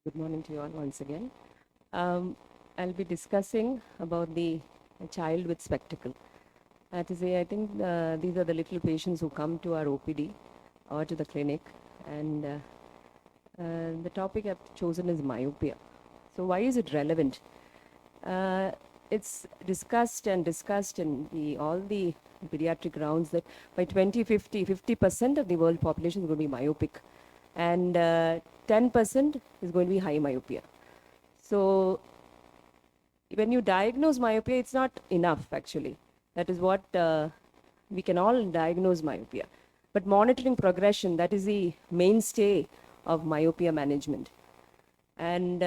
Good morning to you all once again. I'll be discussing about the child with spectacle. To say, I think these are the little patients who come to our OPD or to the clinic, and the topic I've chosen is myopia. So, why is it relevant? Uh, it's discussed and discussed in all the pediatric rounds that by 2050, 50% of the world population is going to be myopic, and 10% is going to be high myopia. So when you diagnose myopia, it's not enough actually. That is what we can all diagnose myopia. But monitoring progression, that is the mainstay of myopia management. And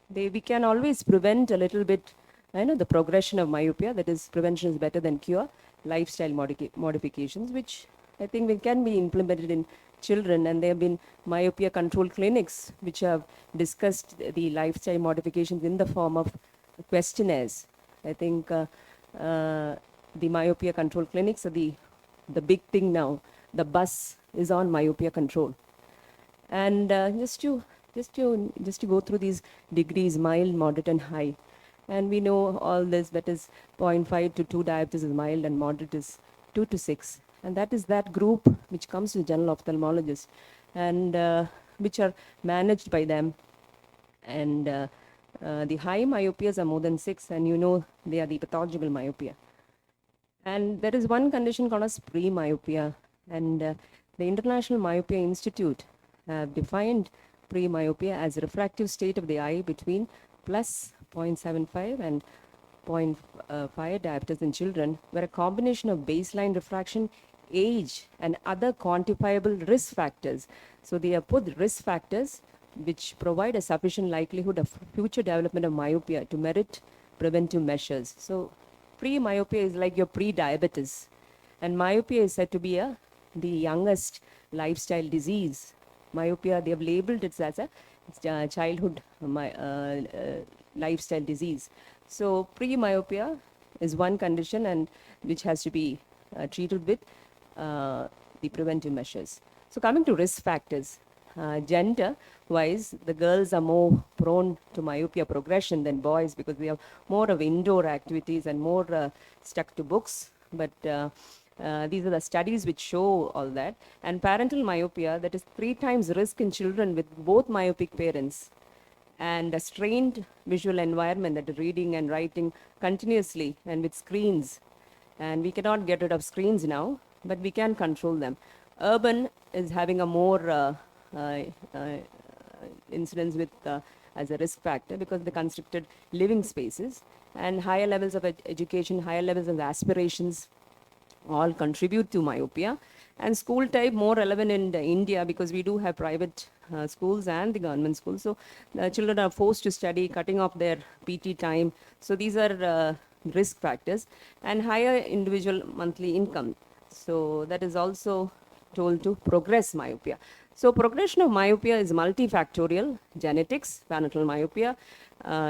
we can always prevent a little bit, the progression of myopia. That is, prevention is better than cure. Lifestyle modifications, which I think can be implemented in children, and there have been myopia control clinics which have discussed the lifestyle modifications in the form of questionnaires. I think the myopia control clinics are the big thing now. The bus is on myopia control, and just to go through these degrees: mild, moderate, and high. And we know all this, that is 0.5 to 2 diabetes is mild and moderate is 2 to 6. And that is that group which comes to general ophthalmologist, and which are managed by them. And the high myopias are more than 6, and they are the pathological myopia. And there is one condition called as pre-myopia, and the International Myopia Institute have defined pre-myopia as a refractive state of the eye between plus 0.75 and 0.5 diopters in children, where a combination of baseline refraction, age, and other quantifiable risk factors. So they have put risk factors which provide a sufficient likelihood of future development of myopia to merit preventive measures. So pre-myopia is like your pre-diabetes, and myopia is said to be the youngest lifestyle disease. Myopia, they have labeled it as a childhood lifestyle disease. So pre-myopia is one condition, and which has to be treated with the preventive measures. So coming to risk factors, gender-wise, the girls are more prone to myopia progression than boys because they have more of indoor activities and more stuck to books. But these are the studies which show all that. And parental myopia, that is 3 times risk in children with both myopic parents, and a strained visual environment, that is reading and writing continuously and with screens. And we cannot get rid of screens now, but we can control them. Urban is having a more incidence with as a risk factor because of the constricted living spaces, and higher levels of education, higher levels of aspirations all contribute to myopia. And school type more relevant in India because we do have private schools and the government schools. So the children are forced to study, cutting off their PT time. So these are risk factors, and higher individual monthly income. So that is also told to progress myopia. So progression of myopia is multifactorial: genetics, parental myopia,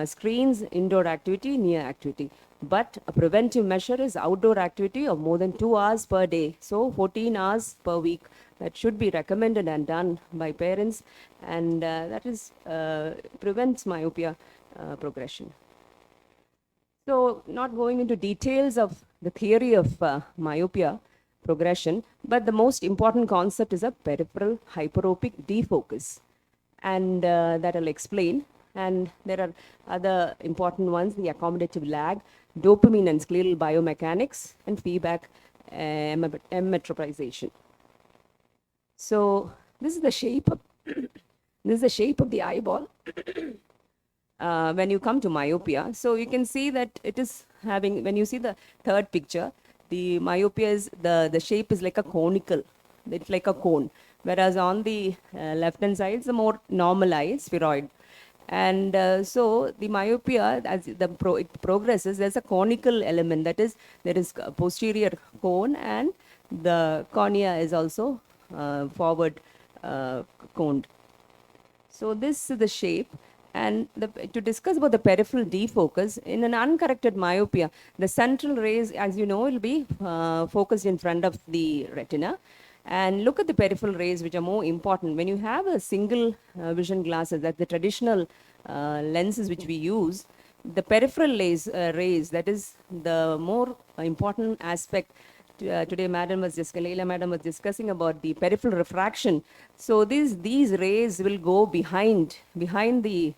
screens, indoor activity, near activity. But a preventive measure is outdoor activity of more than 2 hours per day. So 14 hours per week. That should be recommended and done by parents, and that is prevents myopia progression. So not going into details of the theory of myopia progression, but the most important concept is a peripheral hyperopic defocus, and that I'll explain. And there are other important ones: the accommodative lag, dopamine and scleral biomechanics, and feedback metroprization. So this is the shape of this is the shape of the eyeball when you come to myopia. So you can see that it is having, when you see the third picture, the myopia is, the shape is like a conical, it's like a cone. Whereas on the left hand side, it's a more normal eye, spheroid. And so the myopia, as it progresses, there's a conical element, that is, there is a posterior cone, and the cornea is also forward coned. So this is the shape. And to discuss about the peripheral defocus, in an uncorrected myopia, the central rays, as you know, will be focused in front of the retina. And look at the peripheral rays, which are more important. When you have a single vision glasses, that's the traditional lenses which we use, the peripheral rays, that is the more important aspect. Today, Leila madam was discussing about the peripheral refraction. So these rays will go behind the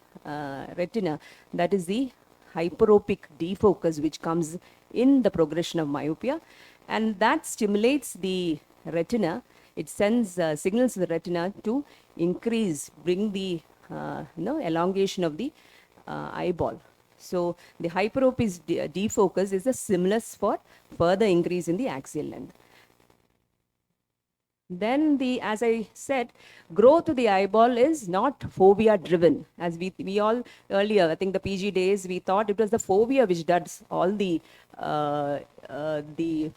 retina. That is the hyperopic defocus which comes in the progression of myopia, and that stimulates the retina. It sends signals to the retina to bring the elongation of the eyeball. So the hyperopic defocus is the stimulus for further increase in the axial length. Then as I said, growth of the eyeball is not phobia driven. As we all earlier, I think the PG days, we thought it was the phobia which does all the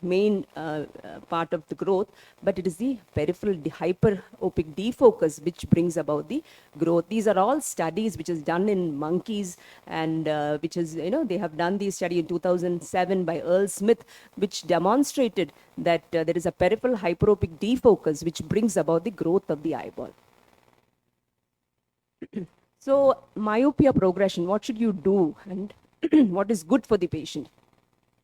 main part of the growth, but it is the peripheral hyperopic defocus which brings about the growth. These are all studies which is done in monkeys, and which is, they have done the study in 2007 by Earl Smith, which demonstrated that there is a peripheral hyperopic defocus which brings about the growth of the eyeball. So myopia progression, what should you do, and what is good for the patient?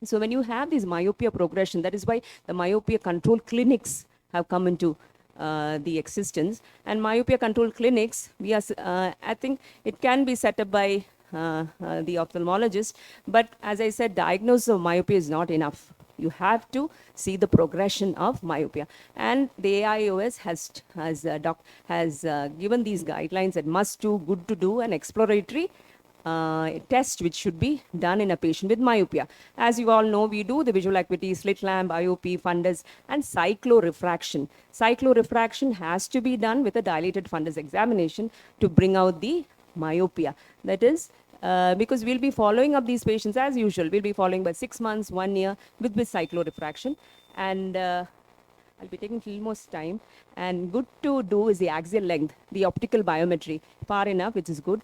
So when you have this myopia progression, that is why the myopia control clinics have come into the existence. And myopia control clinics, I think it can be set up by the ophthalmologist. But as I said, diagnosis of myopia is not enough. You have to see the progression of myopia. And the AIOS has given these guidelines that must do, good to do, and exploratory test which should be done in a patient with myopia. As you all know, we do the visual acuity, slit lamp, IOP, fundus, and cyclorefraction. Cyclorefraction has to be done with a dilated fundus examination to bring out the myopia. That is, because we'll be following up these patients as usual. We'll be following by 6 months, 1 year with cyclorefraction. And I'll be taking a little more time. And good to do is the axial length, the optical biometry, far enough, which is good.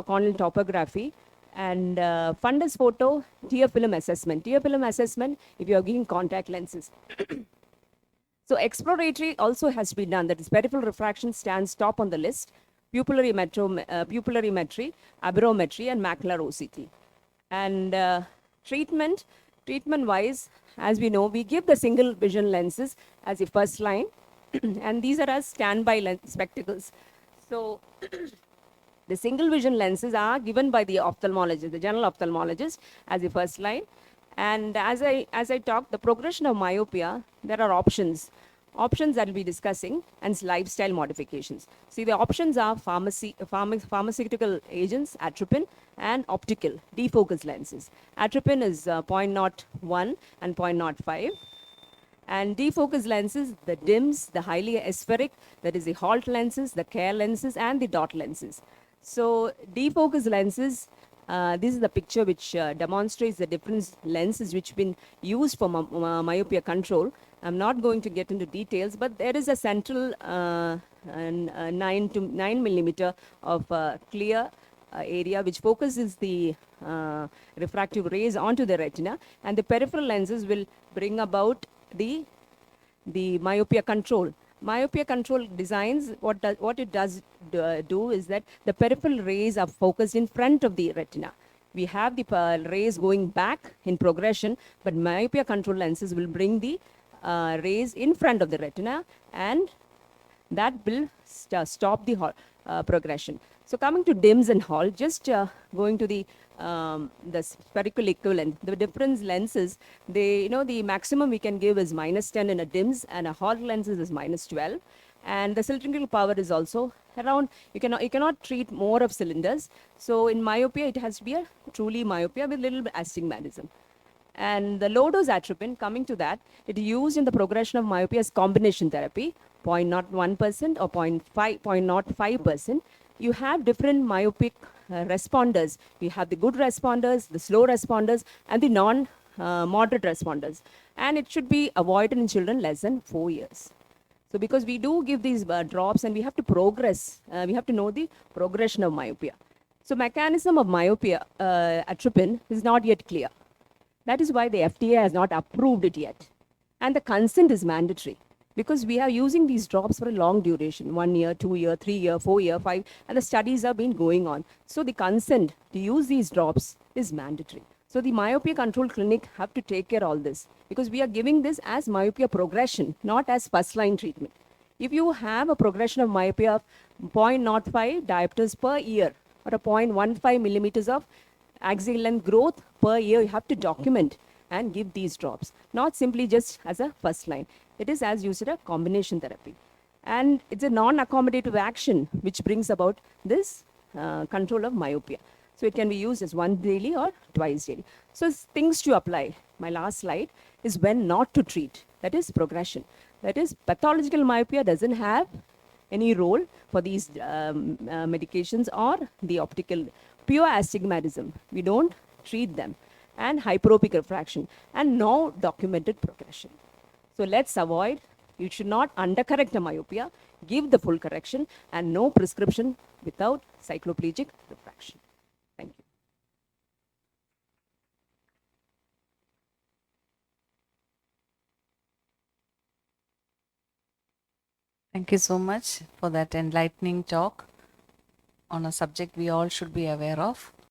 Corneal topography, and fundus photo, tear film assessment. Tear film assessment if you are giving contact lenses. So exploratory also has to be done. That is, peripheral refraction stands top on the list. Pupillary aberrometry, and macular OCT. And treatment-wise, as we know, we give the single vision lenses as a first line, and these are as standby spectacles. So the single vision lenses are given by the ophthalmologist, the general ophthalmologist, as the first line. And as I talk, the progression of myopia, there are options that we'll be discussing, and lifestyle modifications. See, the options are pharmaceutical agents, atropine, and optical defocus lenses. Atropine is 0.01 and 0.05. And defocus lenses, the DIMS, the highly aspheric, that is the halt lenses, the care lenses, and the dot lenses. So defocus lenses, this is the picture which demonstrates the different lenses which have been used for myopia control. I'm not going to get into details, but there is a central 9 millimeter of clear area which focuses the refractive rays onto the retina, and the peripheral lenses will bring about the myopia control. Myopia control designs, what it does do is that the peripheral rays are focused in front of the retina. We have the rays going back in progression, but myopia control lenses will bring the rays in front of the retina, and that will stop the progression. So coming to DIMS and halt, just going to the spherical equivalent, the difference lenses, the maximum we can give is -10 in a DIMS, and a halt lenses is -12. And the cylindrical power is also around, you cannot treat more of cylinders. So in myopia, it has to be a truly myopia with little bit astigmatism. And the low-dose atropine, coming to that, it is used in the progression of myopia as combination therapy, 0.01% or 0.05%. You have different myopic responders. We have the good responders, the slow responders, and the non-moderate responders. And it should be avoided in children less than 4 years. So because we do give these drops, and we have to progress, we have to know the progression of myopia. So mechanism of myopia atropine is not yet clear. That is why the FDA has not approved it yet. And the consent is mandatory, because we are using these drops for a long duration, 1 year, 2 year, 3 year, 4 year, 5, and the studies have been going on. So the consent to use these drops is mandatory. So the myopia control clinic have to take care of all this, because we are giving this as myopia progression, not as first line treatment. If you have a progression of myopia of 0.05 diopters per year or a 0.15 millimeters of axial length growth per year, you have to document and give these drops, not simply just as a first line. It is as used as a combination therapy. And it's a non-accommodative action which brings about this control of myopia. So it can be used as once daily or twice daily. So things to apply. My last slide is when not to treat. That is progression. That is, pathological myopia doesn't have any role for these medications or the optical. Pure astigmatism, we don't treat them. And hyperopic refraction and no documented progression. So let's avoid, you should not undercorrect a myopia, give the full correction, and no prescription without cycloplegic refraction. Thank you. Thank you so much for that enlightening talk on a subject we all should be aware of.